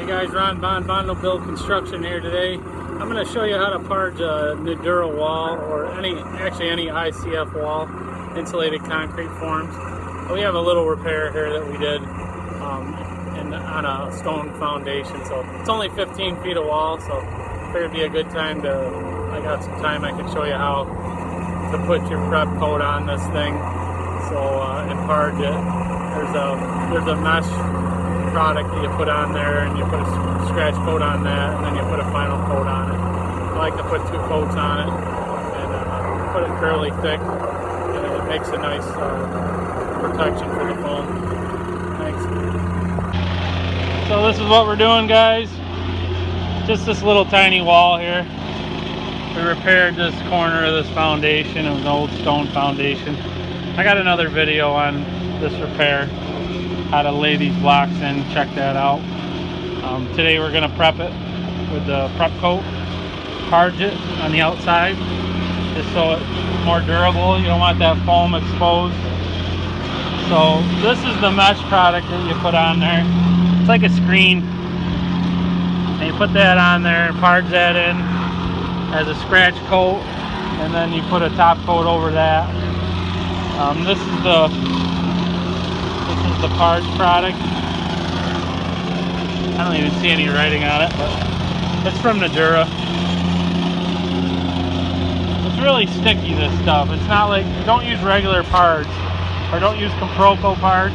Guys, Ron Bondo Build Construction here today. I'm going to show you how to parge a Nudura wall, or any ICF wall, insulated concrete forms. We have a little repair here that we did on a stone foundation, so it's only 15 feet of wall, so I figured it'd be a good time I got some time, I can show you how to put your prep coat on this thing, and parge it. There's a mesh product that you put on there, and you put a scratch coat on that, and then you put a final coat on it. I like to put 2 coats on it and put it fairly thick, and it makes a nice protection for the foam. Thanks. So this is what we're doing, guys. Just this little tiny wall here. We repaired this corner of this foundation. It was an old stone foundation. I got another video on this repair, how to lay these blocks in. Check that out. Today we're going to prep it with the prep coat, parge it on the outside just so it's more durable. You don't want that foam exposed. So this is the mesh product that you put on there. It's like a screen, and you put that on there and parge that in as a scratch coat, and then you put a top coat over that. This is the parge product. I don't even see any writing on it, but it's from Nudura. It's really sticky, this stuff. It's not like, don't use regular parge, or don't use Comproco parge.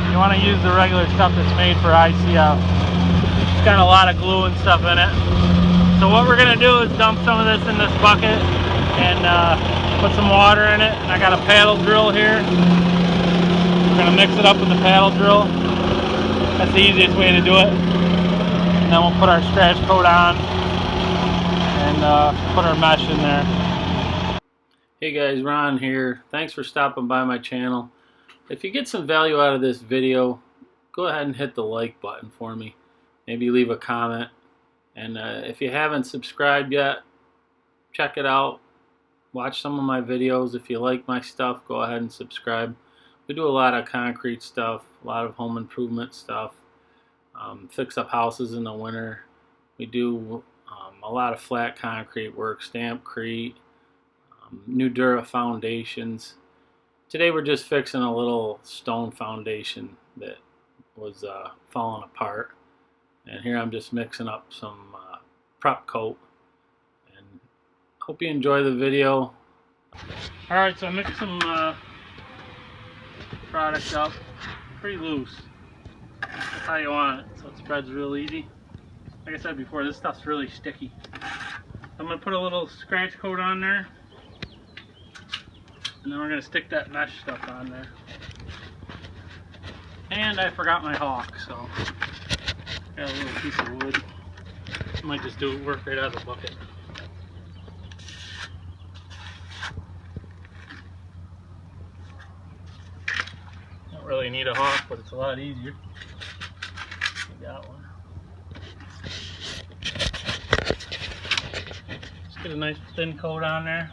You want to use the regular stuff that's made for ICF. It's got a lot of glue and stuff in it. So what we're going to do is dump some of this in this bucket and put some water in it. And I got a paddle drill here. We're going to mix it up with the paddle drill. That's the easiest way to do it. And then we'll put our scratch coat on and put our mesh in there. Hey guys, Ron here. Thanks for stopping by my channel. If you get some value out of this video, go ahead and hit the like button for me. Maybe leave a comment. And if you haven't subscribed yet, check it out. Watch some of my videos. If you like my stuff, go ahead and subscribe. We do a lot of concrete stuff, a lot of home improvement stuff, fix up houses in the winter. We do a lot of flat concrete work, stampcrete, Nudura foundations. Today we're just fixing a little stone foundation that was falling apart. And here I'm just mixing up some prep coat. And hope you enjoy the video. Alright, so I mixed some product up pretty loose. That's how you want it, so it spreads real easy. Like I said before, this stuff's really sticky. I'm going to put a little scratch coat on there, and then we're going to stick that mesh stuff on there. And I forgot my hawk, so got a little piece of wood. I might just work right out of the bucket. Don't really need a hawk, but it's a lot easier. I got one. Just get a nice thin coat on there.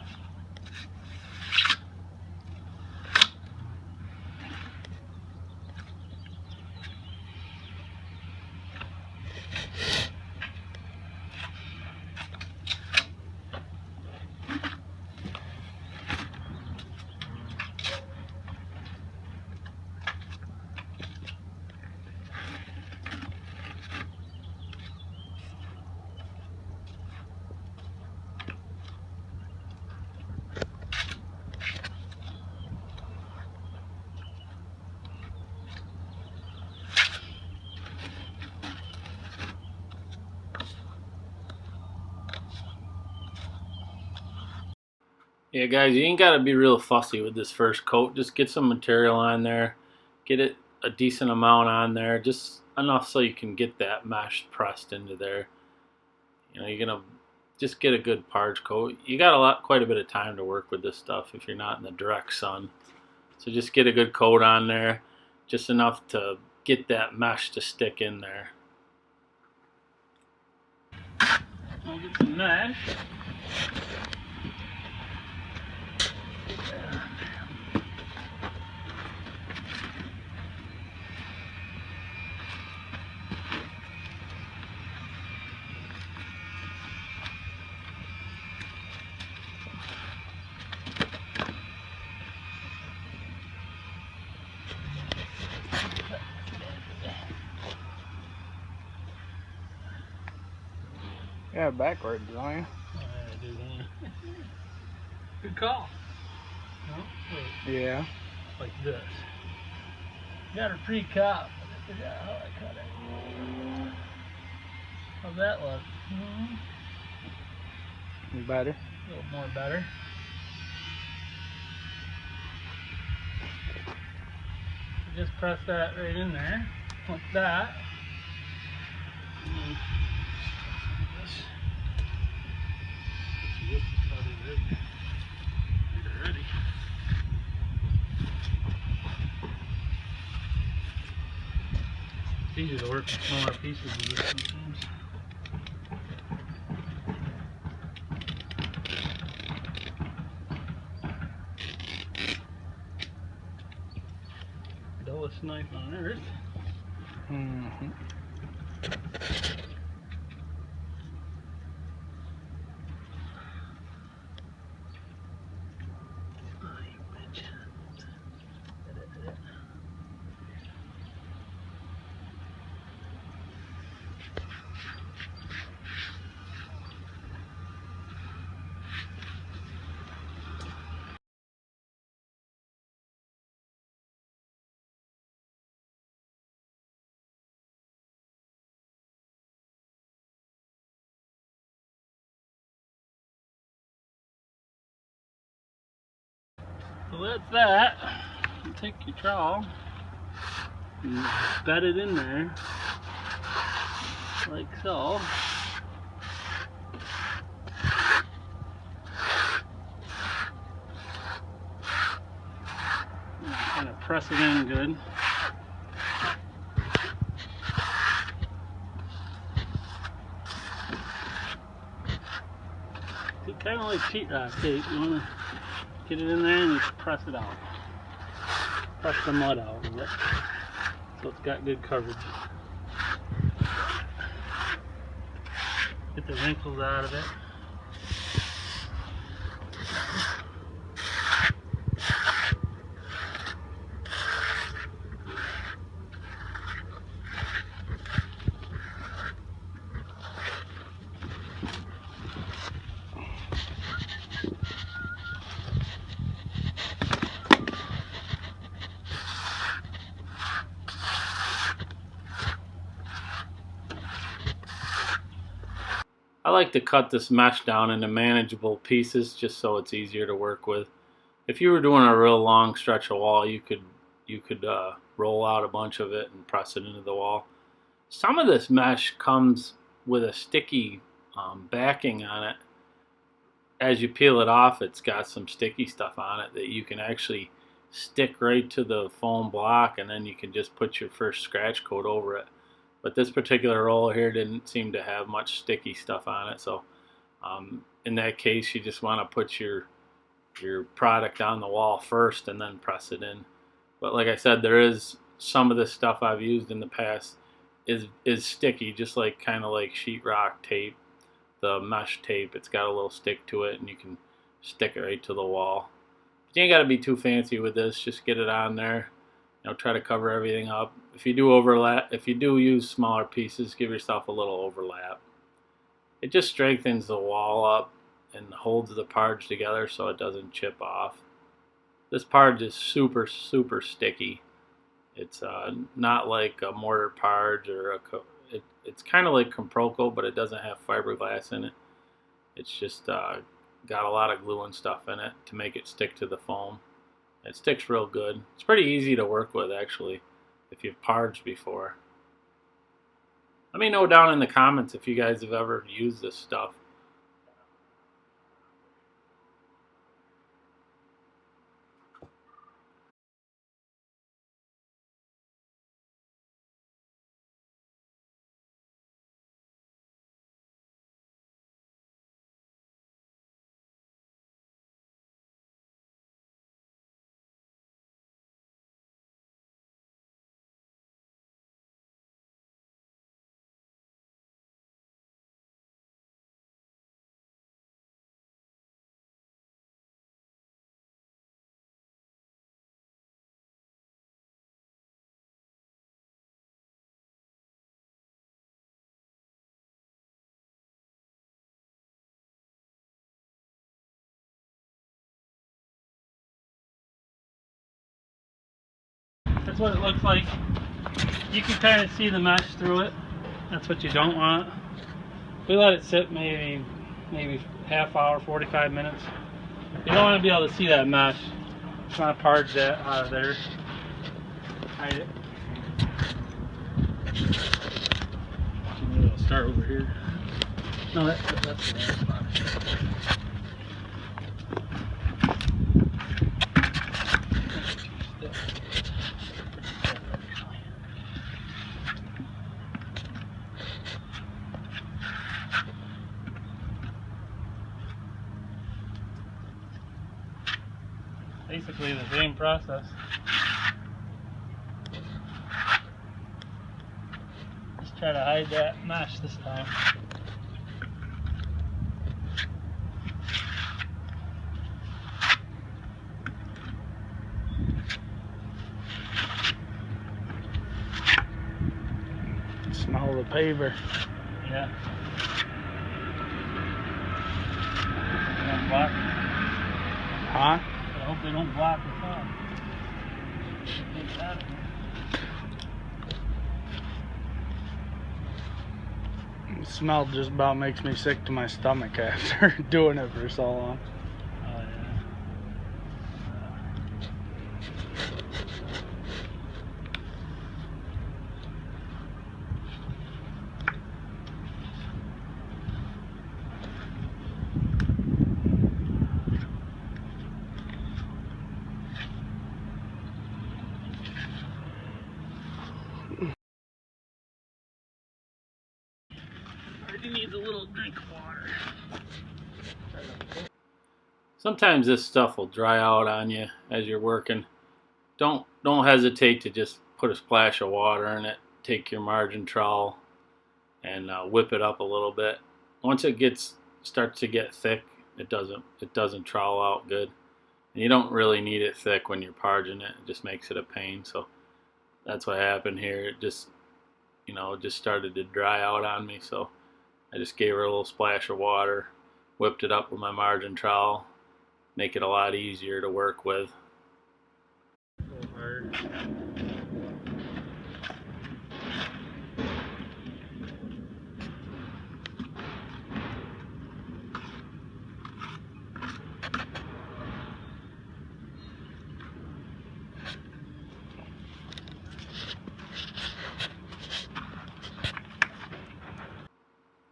Yeah guys, you ain't got to be real fussy with this first coat. Just get some material on there, get it a decent amount on there, just enough so you can get that mesh pressed into there. You know, you're gonna just get a good parge coat. You got quite a bit of time to work with this stuff if you're not in the direct sun. So just get a good coat on there, just enough to get that mesh to stick in there. I'll get some mesh. Yeah, backwards, don't you? I do, don't I? Good call. No? Wait. Yeah. Like this. Got her pre-cut. I forgot how I cut it. How's that look? Better. A little more better. Just press that right in there, like that. This is probably ready. Get it ready. It's easier to work with smaller pieces of this sometimes. Dullest knife on earth. Mm-hmm. So that's that. You take your trowel and bed it in there, like so. And kind of press it in good. It's kind of like sheetrock tape. You want to get it in there and just press it out. Press the mud out of it so it's got good coverage. Get the wrinkles out of it. I like to cut this mesh down into manageable pieces just so it's easier to work with. If you were doing a real long stretch of wall, you could roll out a bunch of it and press it into the wall. Some of this mesh comes with a sticky backing on it. As you peel it off, it's got some sticky stuff on it that you can actually stick right to the foam block, and then you can just put your first scratch coat over it. But this particular roll here didn't seem to have much sticky stuff on it, so in that case you just want to put your product on the wall first and then press it in. But like I said, there is some of the stuff I've used in the past is sticky, just like kind of like sheetrock tape, the mesh tape. It's got a little stick to it, and you can stick it right to the wall. But you ain't got to be too fancy with this. Just get it on there. Try to cover everything up. If you do overlap, if you do use smaller pieces, give yourself a little overlap. It just strengthens the wall up and holds the parge together so it doesn't chip off. This parge is super, super sticky. It's not like a mortar parge or it's kind of like Comprocco, but it doesn't have fiberglass in it. It's just got a lot of glue and stuff in it to make it stick to the foam. It sticks real good. It's pretty easy to work with, actually, if you've parged before. Let me know down in the comments if you guys have ever used this stuff. That's what it looks like. You can kind of see the mesh through it. That's what you don't want. We let it sit maybe half hour, 45 minutes. You don't want to be able to see that mesh. Just want to parge that out of there. Hide it. Maybe I'll start over here. No, that's the right spot. Basically the same process. Just try to hide that mesh this time. Smell the paver. Yeah. They don't block. Huh? I hope they don't block the top. The smell just about makes me sick to my stomach after doing it for so long. Oh yeah. He needs a little drink of water. Sometimes this stuff will dry out on you as you're working. Don't hesitate to just put a splash of water in it. Take your margin trowel and whip it up a little bit. Once it starts to get thick, it doesn't trowel out good. And you don't really need it thick when you're parging it. It just makes it a pain. So that's what happened here. It just started to dry out on me. So I just gave her a little splash of water, whipped it up with my margin trowel, make it a lot easier to work with. A little hard.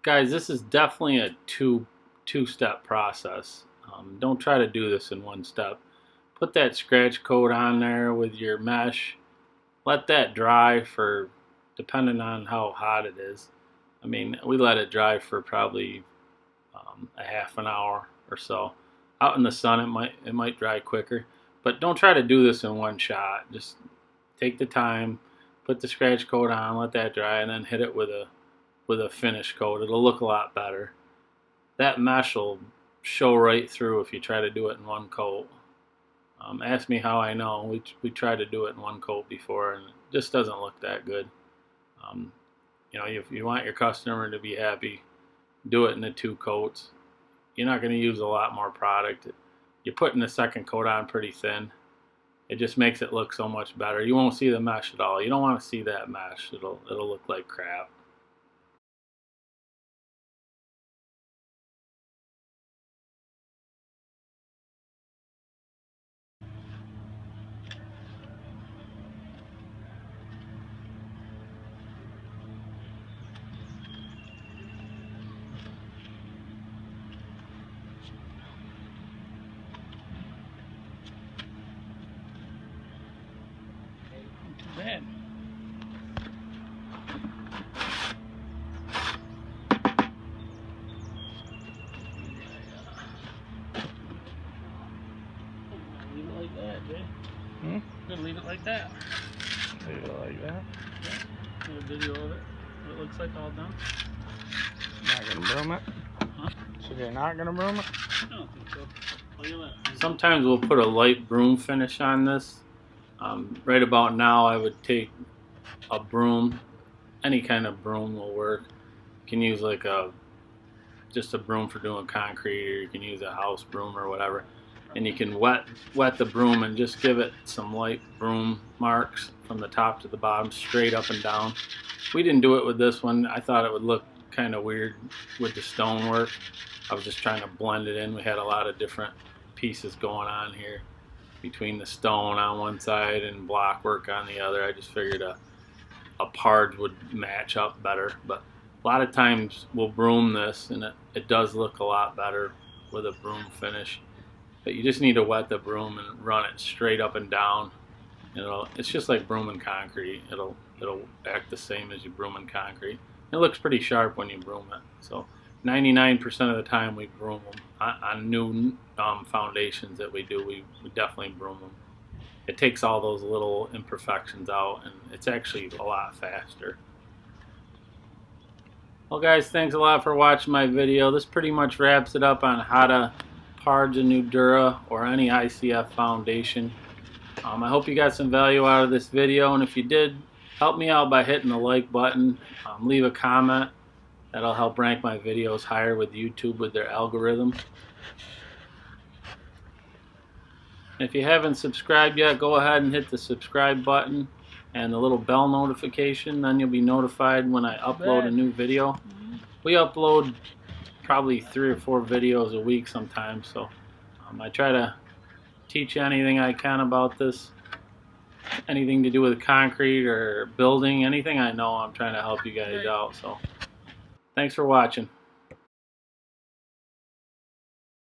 Guys, this is definitely a two-step process. Don't try to do this in one step. Put that scratch coat on there with your mesh. Let that dry for, depending on how hot it is. I mean, we let it dry for probably a half an hour or so. Out in the sun, it might dry quicker. But don't try to do this in one shot. Just take the time, put the scratch coat on, let that dry, and then hit it with a finish coat. It'll look a lot better. That mesh will show right through if you try to do it in one coat. Ask me how I know. We tried to do it in one coat before, and it just doesn't look that good. If you want your customer to be happy, do it in the 2 coats. You're not going to use a lot more product. You're putting the second coat on pretty thin. It just makes it look so much better. You won't see the mesh at all. You don't want to see that mesh. It'll look like crap. Bad. Leave it like that, Jay. Good, leave it like that. Leave it like that. Yeah. Get a video of it. What it looks like all done. Not gonna broom it? Huh? So you're not gonna broom it? I don't think so. Look at that. Sometimes we'll put a light broom finish on this. Right about now, I would take a broom. Any kind of broom will work. You can use like just a broom for doing concrete, or you can use a house broom or whatever. and you can wet the broom and just give it some light broom marks from the top to the bottom, straight up and down. We didn't do it with this one. I thought it would look kind of weird with the stonework. I was just trying to blend it in. We had a lot of different pieces going on here between the stone on one side and block work on the other. I just figured a parge would match up better, but a lot of times we'll broom this and it does look a lot better with a broom finish. But you just need to wet the broom and run it straight up and down. It's just like brooming concrete. It'll act the same as you brooming concrete. It looks pretty sharp when you broom it. So 99% of the time we broom them. On new foundations that we do, we definitely broom them. It takes all those little imperfections out, and it's actually a lot faster. Well guys, thanks a lot for watching my video. This pretty much wraps it up on how to parge a Nudura or any ICF foundation. I hope you got some value out of this video, and if you did, help me out by hitting the like button. Leave a comment. That'll help rank my videos higher with YouTube with their algorithm. If you haven't subscribed yet, go ahead and hit the subscribe button and the little bell notification. Then you'll be notified when I upload a new video. We upload probably 3 or 4 videos a week sometimes, so I try to teach you anything I can about this. Anything to do with concrete or building, anything I know, I'm trying to help you guys out. So thanks for watching.